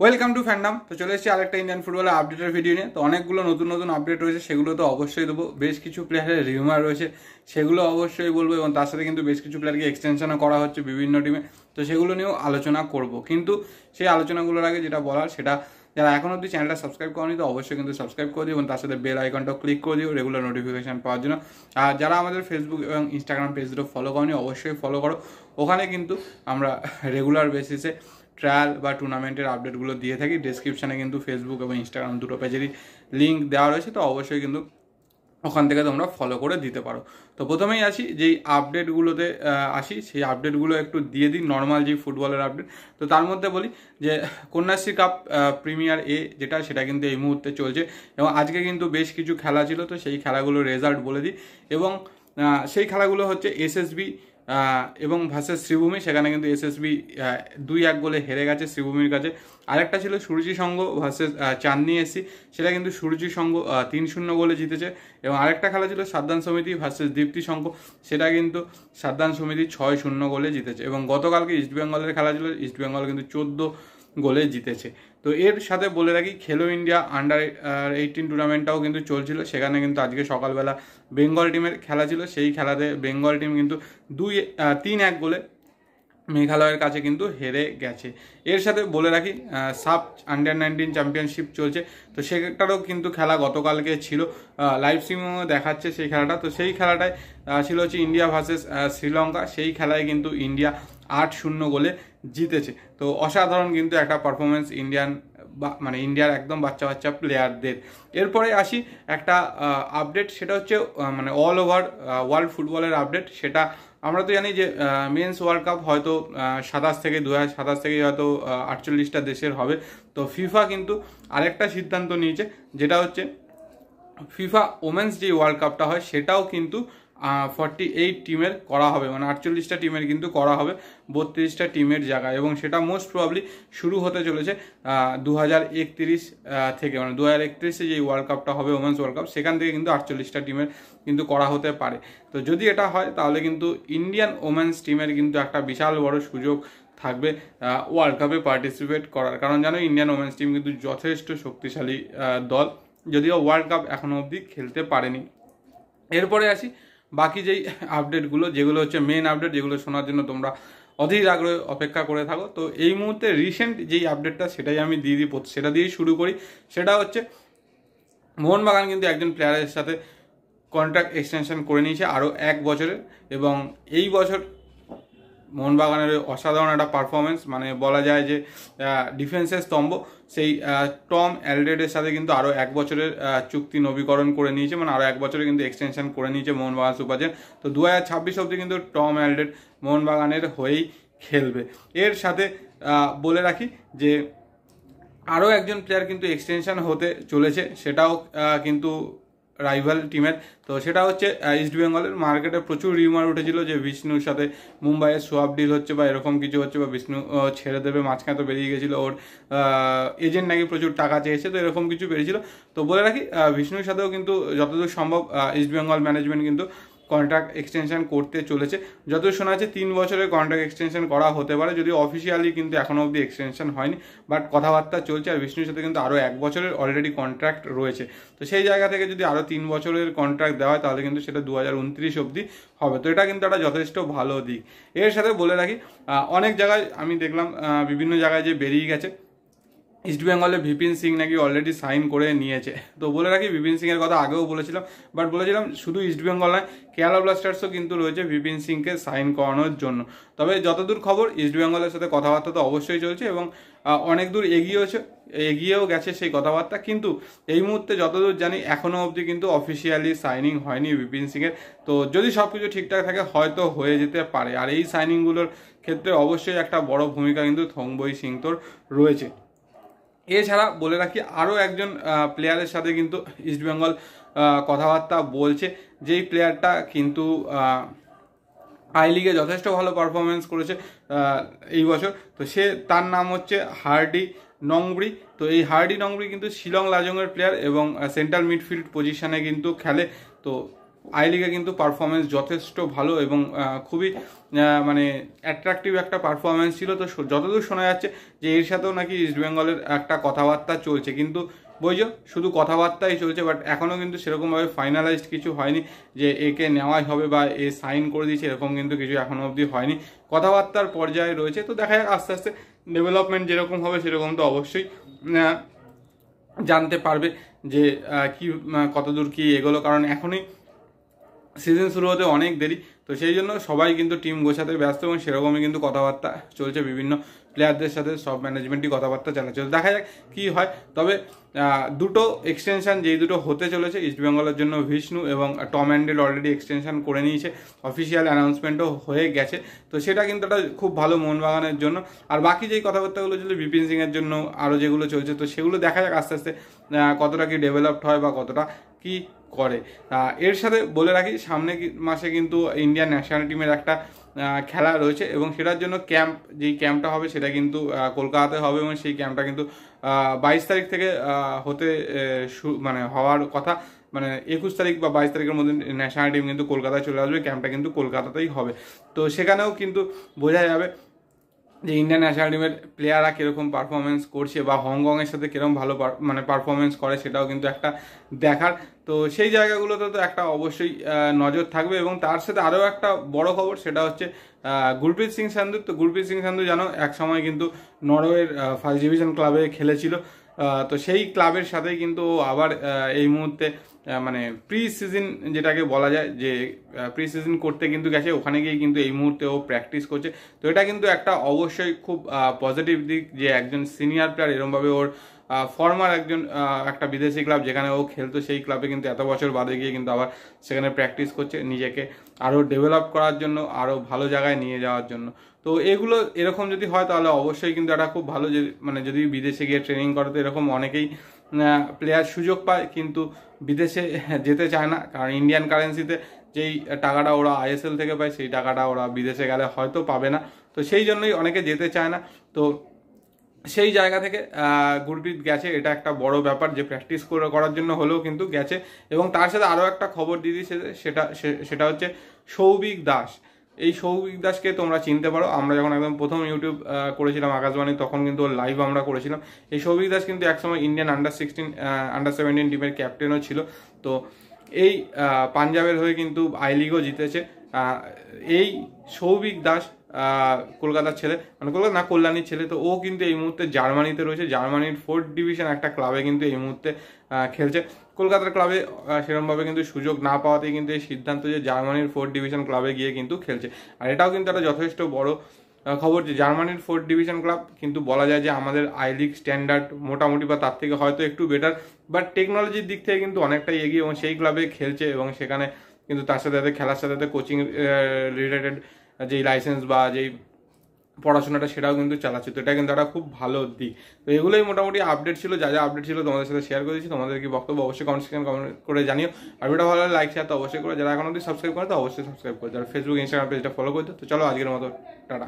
Welcome to fandom. তো চলে এসেছি আরেকটা ইন্ডিয়ান ফুটবলের আপডেটের ভিডিও নিয়ে। তো অনেকগুলো নতুন নতুন আপডেট রয়েছে, সেগুলো তো অবশ্যই দেবো। বেশ কিছু প্লেয়ারের রিউমার রয়েছে, সেগুলো অবশ্যই বলবো। এবং তার সাথে কিন্তু বেশ কিছু প্লেয়ারকে এক্সটেনশনও করা হচ্ছে বিভিন্ন টিমে, তো সেগুলো নিয়েও আলোচনা করব। কিন্তু সেই আলোচনাগুলোর আগে যেটা বলার, সেটা যারা এখন অবধি চ্যানেলটা সাবস্ক্রাইব করেনি তো অবশ্যই কিন্তু সাবস্ক্রাইব করে দিও এবং তার সাথে বেল আইকনটাও ক্লিক করে দিও রেগুলার নোটিফিকেশন পাওয়ার জন্য। আর যারা আমাদের ফেসবুক এবং ইনস্টাগ্রাম পেজগুলো ফলো করনি অবশ্যই ফলো করো। ওখানে কিন্তু আমরা রেগুলার বেসিসে ট্রায়াল বা টুর্নামেন্টের আপডেটগুলো দিয়ে থাকি। ডেসক্রিপশানে কিন্তু ফেসবুক এবং ইনস্টাগ্রাম দুটো পেজেরই লিঙ্ক দেওয়া রয়েছে, তো অবশ্যই কিন্তু ওখান থেকে তোমরা ফলো করে দিতে পারো। তো প্রথমেই আসি যেই আপডেটগুলোতে আসি, সেই আপডেটগুলো একটু দিয়ে দিই, নর্মাল যে ফুটবলের আপডেট। তো তার মধ্যে বলি যে কন্যাশ্রী কাপ প্রিমিয়ার এ সেটা কিন্তু এই মুহূর্তে চলছে এবং আজকে কিন্তু বেশ কিছু খেলা ছিল, তো সেই খেলাগুলোর রেজাল্ট বলে দিই। এবং সেই খেলাগুলো হচ্ছে এসএসবি এবং ভার্সেস শ্রীভূমি। সেখানে কিন্তু এসএসবি 2-1 গোলে হেরে গেছে শ্রীভূমির কাছে। আরেকটা ছিল সূর্যি সংঘ ভার্সেস চাঁদনি এসসি, সেটা কিন্তু সূর্যি সংঘ 3-0 গোলে জিতেছে। এবং আরেকটা খেলা ছিল সাদ্দান সমিতি ভার্সেস দীপ্তি সংঘ, সেটা কিন্তু সাদ্দান সমিতি 6-0 গোলে জিতেছে। এবং গতকালকে ইস্টবেঙ্গলের খেলা ছিল, ইস্টবেঙ্গল কিন্তু 14 গোলে জিতেছে। তো এর সাথে বলে রাখি খেলো ইন্ডিয়া আন্ডার-18 টুর্নামেন্টটাও কিন্তু চলছিল। সেখানে কিন্তু আজকে সকালবেলা বেঙ্গল টিমের খেলা ছিল। সেই খেলাতে বেঙ্গল টিম কিন্তু 3-1 গোলে মেঘালয়ের কাছে কিন্তু হেরে গেছে। এর সাথে বলে রাখি সাব আন্ডার-19 চ্যাম্পিয়নশিপ চলছে, তো সেটারও কিন্তু খেলা গতকালকে ছিল, লাইভ স্ট্রিমিংও দেখাচ্ছে সেই খেলাটা। তো সেই খেলাটায় ছিল হচ্ছে ইন্ডিয়া ভার্সেস শ্রীলঙ্কা। সেই খেলায় কিন্তু ইন্ডিয়া 8-0 গোলে জিতেছে। তো অসাধারণ কিন্তু একটা পারফরমেন্স মানে ইন্ডিয়ার একদম বাচ্চা বাচ্চা প্লেয়ারদের। এরপরে আসি একটা আপডেট, সেটা হচ্ছে মানে অল ওভার ওয়ার্ল্ড ফুটবলের আপডেট। সেটা আমরা তো জানি যে মেন্স ওয়ার্ল্ড কাপ হয়তো 2027 থেকে হয়তো 48টা দেশের হবে। তো ফিফা কিন্তু আরেকটা সিদ্ধান্ত নিয়েছে, যেটা হচ্ছে ফিফা ওমেন্স যে ওয়ার্ল্ড কাপটা হয় সেটাও কিন্তু 48 টিমের করা হবে, মানে 48টা টিমের কিন্তু করা হবে 32টা টিমের জায়গায়। এবং সেটা মোস্ট প্রবাবলি শুরু হতে চলেছে 2031 থেকে, মানে 2031-এ যে ওয়ার্ল্ড কাপটা হবে ওমেন্স ওয়ার্ল্ড কাপ, সেখান থেকে কিন্তু 48টা টিমের কিন্তু করা হতে পারে। তো যদি এটা হয় তাহলে কিন্তু ইন্ডিয়ান ওমেন্স টিমের কিন্তু একটা বিশাল বড় সুযোগ থাকবে ওয়ার্ল্ড কাপে পার্টিসিপেট করার। কারণ জানো ইন্ডিয়ান ওমেন্স টিম কিন্তু যথেষ্ট শক্তিশালী দল, যদিও ওয়ার্ল্ড কাপ এখনো অবধি খেলতে পারেনি। এরপরে আসি বাকি যেই আপডেটগুলো, যেগুলো হচ্ছে মেন আপডেট, যেগুলো শোনার জন্য তোমরা অধীর আগ্রহে অপেক্ষা করে থাকো। তো এই মুহূর্তে রিসেন্ট যেই আপডেটটা সেটাই আমি সেটা দিয়েই শুরু করি। সেটা হচ্ছে মোহনবাগান কিন্তু একজন প্লেয়ারের সাথে কন্ট্রাক্ট এক্সটেনশন করে নিয়েছে আরও 1 বছরের। এবং এই বছর মোহনবাগানের অসাধারণ একটা পারফরমেন্স, মানে বলা যায় যে ডিফেন্সের স্তম্ভ, সেই টম অ্যালড্রেডের সাথে কিন্তু আরও 1 বছরের চুক্তি নবীকরণ করে নিয়েছে, মানে আরও 1 বছরে কিন্তু এক্সটেনশন করে নিয়েছে মোহনবাগান সুপারজেন। তো 2026 অবধি কিন্তু টম অ্যালড্রেড মোহনবাগানের হয়েই খেলবে। এর সাথে বলে রাখি যে আরও একজন প্লেয়ার কিন্তু এক্সটেনশন হতে চলেছে, সেটাও কিন্তু রাইভাল টিমের। তো সেটা হচ্ছে ইস্টবেঙ্গলের। মার্কেটে প্রচুর রিউমার উঠেছিল যে বিষ্ণুর সাথে মুম্বাইয়ের সোয়াপ ডিল হচ্ছে বা এরকম কিছু হচ্ছে, বা বিষ্ণু ছেড়ে দেবে। মাঝখানে তো বেরিয়ে গেছিলো ওর এজেন্ট নাকি প্রচুর টাকা চেয়েছে, তো এরকম কিছু বেরিয়েছিল। তো বলে রাখি বিষ্ণুর সাথেও কিন্তু যতদূর সম্ভব ইস্টবেঙ্গল ম্যানেজমেন্ট কিন্তু কন্ট্রাক্ট এক্সটেনশন করতে চলেছে। যতদূর শোনা যাচ্ছে 3 বছরের কন্ট্রাক্ট এক্সটেনশন করা হতে পারে, যদিও অফিসিয়ালি কিন্তু এখনও অবধি এক্সটেনশন হয়নি, বাট কথাবার্তা চলছে। আর বিষ্ণুর সাথে কিন্তু আরও 1 বছরের অলরেডি কন্ট্রাক্ট রয়েছে। তো সেই জায়গা থেকে যদি আরও 3 বছরের কন্ট্রাক্ট দেওয়া হয় তাহলে কিন্তু সেটা 2029 অবধি হবে। তো এটা কিন্তু একটা যথেষ্ট ভালো দিক। এর সাথে বলে রাখি অনেক জায়গায় আমি দেখলাম বিভিন্ন জায়গায় যে বেরিয়ে গেছে ইস্টবেঙ্গলে বিপিন সিং নাকি অলরেডি সাইন করে নিয়েছে। তো বলে রাখি বিপিন সিংয়ের কথা আগেও বলেছিলাম, বাট বলেছিলাম শুধু ইস্টবেঙ্গল নয়, কেরালা ব্লাস্টার্সও কিন্তু রয়েছে বিপিন সিংকে সাইন করানোর জন্য। তবে যতদূর খবর ইস্টবেঙ্গলের সাথে কথাবার্তা তো অবশ্যই চলছে এবং অনেক দূর এগিয়েও গেছে সেই কথাবার্তা। কিন্তু এই মুহূর্তে যতদূর জানি এখনও অবধি কিন্তু অফিসিয়ালি সাইনিং হয়নি বিপিন সিংয়ের। তো যদি সব কিছু ঠিকঠাক থাকে হয়তো হয়ে যেতে পারে। আর এই সাইনিংগুলোর ক্ষেত্রে অবশ্যই একটা বড় ভূমিকা কিন্তু থংবই সিংতোর রয়েছে। এছাড়া বলে রাখি আরও একজন প্লেয়ারের সাথে কিন্তু ইস্টবেঙ্গল কথাবার্তা বলছে, যেই প্লেয়ারটা কিন্তু আই লিগে যথেষ্ট ভালো পারফরমেন্স করেছে এই বছর। তো তার নাম হচ্ছে হার্ডি নংব্রি। তো এই হার্ডি নংব্রি কিন্তু শিলং লাজংয়ের প্লেয়ার এবং সেন্ট্রাল মিডফিল্ড পজিশনে কিন্তু খেলে। তো আই লিগে কিন্তু পারফরমেন্স যথেষ্ট ভালো এবং খুবই মানে অ্যাট্রাকটিভ একটা পারফরমেন্স ছিল। তো যতদূর শোনা যাচ্ছে যে এর সাথেও নাকি ইস্টবেঙ্গলের একটা কথাবার্তা চলছে, কিন্তু বুঝছো শুধু কথাবার্তাই চলছে, বাট এখনও কিন্তু সেরকমভাবে ফাইনালাইজড কিছু হয়নি যে একে নেওয়াই হবে বা এ সাইন করে দিয়েছে, এরকম কিন্তু কিছু এখনও অবধি হয়নি, কথাবার্তার পর্যায়ে রয়েছে। তো দেখা যাক আস্তে আস্তে ডেভেলপমেন্ট যেরকম হবে সেরকম তো অবশ্যই জানতে পারবে যে কি কতদূর কি এগোলো, কারণ এখনই সিজন শুরু হতে অনেক দেরি। তো সেই জন্য সবাই কিন্তু টিম গোছাতে ব্যস্ত এবং সেরকমই কিন্তু কথাবার্তা চলছে, বিভিন্ন প্লেয়ারদের সাথে সব ম্যানেজমেন্টই কথাবার্তা চালাচ্ছে। দেখা যাক কী হয়। তবে দুটো এক্সটেনশন যেই দুটো হতে চলেছে ইস্টবেঙ্গলের জন্য, বিষ্ণু এবং টম অ্যান্ডেল অলরেডি এক্সটেনশন করে নিয়েছে, অফিসিয়াল অ্যানাউন্সমেন্টও হয়ে গেছে। তো সেটা কিন্তু একটা খুব ভালো মোহনবাগানের জন্য। আর বাকি যেই কথাবার্তাগুলো চলছে বিপিন সিংয়ের জন্য আরও যেগুলো চলছে, তো সেগুলো দেখা যাক আস্তে আস্তে কতটা কি ডেভেলপড হয় বা কতটা কি করে। এর সাথে বলে রাখি সামনে মাসে কিন্তু ইন্ডিয়ান ন্যাশনাল টিমের একটা খেলা রয়েছে এবং সেটার জন্য যেই ক্যাম্পটা হবে সেটা কিন্তু কলকাতাতে হবে এবং সেই ক্যাম্পটা কিন্তু 22 তারিখ থেকে হতে মানে হওয়ার কথা, মানে 21 তারিখ বা 22 তারিখের মধ্যে ন্যাশনাল টিম কিন্তু কলকাতায় চলে আসবে, ক্যাম্পটা কিন্তু কলকাতাতেই হবে। তো সেখানেও কিন্তু বোঝা যাবে যে ইন্ডিয়ান ন্যাশনাল টিমের প্লেয়াররা কীরকম পারফরমেন্স করছে বা হংকংয়ের সাথে কীরকম ভালো মানে পারফরমেন্স করে, সেটাও কিন্তু একটা দেখার। তো সেই জায়গাগুলোতে তো একটা অবশ্যই নজর থাকবে। এবং তার সাথে আরও একটা বড় খবর, সেটা হচ্ছে গুরপ্রীত সিং সান্ধু। তো গুরপ্রীত সিং সান্ধু জানো এক সময় কিন্তু নরওয়ের ফার্স্ট ডিভিশন ক্লাবে খেলেছিল। তো সেই ক্লাবের সাথেই কিন্তু আবার এই মুহূর্তে মানে প্রি সিজন যেটাকে বলা যায়, যে প্রি সিজন করতে কিন্তু গেছে, ওখানে গিয়ে কিন্তু এই মুহূর্তে ও প্র্যাকটিস করছে। তো এটা কিন্তু একটা অবশ্যই খুব পজিটিভ দিক যে একজন সিনিয়র প্লেয়ার এরমভাবে ওর ফর্মার একটা বিদেশি ক্লাব যেখানে ও খেলতো, সেই ক্লাবে কিন্তু এত বছর বাদে গিয়ে কিন্তু আবার সেখানে প্র্যাকটিস করছে নিজেকে আরও ডেভেলপ করার জন্য, আরও ভালো জায়গায় নিয়ে যাওয়ার জন্য। তো এগুলো এরকম যদি হয় তাহলে অবশ্যই কিন্তু এটা খুব ভালো, যে মানে যদি বিদেশে গিয়ে ট্রেনিং করে, তো এরকম অনেকেই প্লেয়ার সুযোগ পায় কিন্তু বিদেশে যেতে চায় না, কারণ ইন্ডিয়ান কারেন্সিতে যেই টাকাটা ওরা আইএসএল থেকে পায় সেই টাকাটা ওরা বিদেশে গেলে হয়তো পাবে না। তো সেই জন্যই অনেকে যেতে চায় না। তো সেই জায়গা থেকে গুরপ্রীত গেছে, এটা একটা বড় ব্যাপার যে প্র্যাকটিস করার জন্য হলেও কিন্তু গেছে। এবং তার সাথে আরও একটা খবর দিয়ে দিয়েছে, সেটা হচ্ছে সৌভিক দাস। এই সৌভিক দাসকে তোমরা চিনতে পারো, আমরা যখন একদম প্রথম ইউটিউব করেছিলাম আকাশবাণী তখন কিন্তু ওর লাইভ আমরা করেছিলাম। এই সৌভিক দাস কিন্তু একসময় ইন্ডিয়ান আন্ডার-16 আন্ডার-17 টিমের ক্যাপ্টেনও ছিল। তো এই পাঞ্জাবের হয়ে কিন্তু আই লিগও জিতেছে। এই সৌভিক দাস কলকাতার ছেলে, মানে কলকাতা না কল্যাণীর ছেলে। তো ও কিন্তু এই মুহূর্তে জার্মানিতে রয়েছে, জার্মানির 4th ডিভিশন একটা ক্লাবে কিন্তু এই মুহূর্তে খেলছে। কলকাতার ক্লাবে সেরকমভাবে কিন্তু সুযোগ না পাওয়াতেই কিন্তু এই সিদ্ধান্ত যে জার্মানির 4th ডিভিশন ক্লাবে গিয়ে কিন্তু খেলছে। আর এটাও কিন্তু একটা যথেষ্ট বড় খবর যে জার্মানির 4th ডিভিশন ক্লাব কিন্তু বলা যায় যে আমাদের আই লিগ স্ট্যান্ডার্ড মোটামুটি বা তার থেকে হয়তো একটু বেটার, বাট টেকনোলজির দিক থেকে কিন্তু অনেকটাই এগিয়ে এবং সেই ক্লাবে খেলছে এবং সেখানে কিন্তু তার সাথে খেলার সাথে কোচিং রিলেটেড যেই লাইসেন্স বা যেই পড়াশোনাটা সেটাও কিন্তু চালাচ্ছে। তো এটা কিন্তু একটা খুব ভালো দিক। তো এগুলোই মোটামুটি আপডেট ছিল, যা যা আপডেট ছিল তোমাদের সাথে শেয়ার করে দিচ্ছি। তোমাদের কি বক্তব্য অবশ্যই কমেন্ট সেকশনে কমেন্ট করে জানিও। আর ভিডিওটা ভালো লাগলে লাইক শেয়ার তো অবশ্যই করে, যারা এখন অবধি সাবস্ক্রাইব করে তো অবশ্যই সাবস্ক্রাইব করে, যারা ফেসবুক ইনস্টাগ্রাম পেজটা ফলো করতে। তো চলো আজকের মতো টাটা।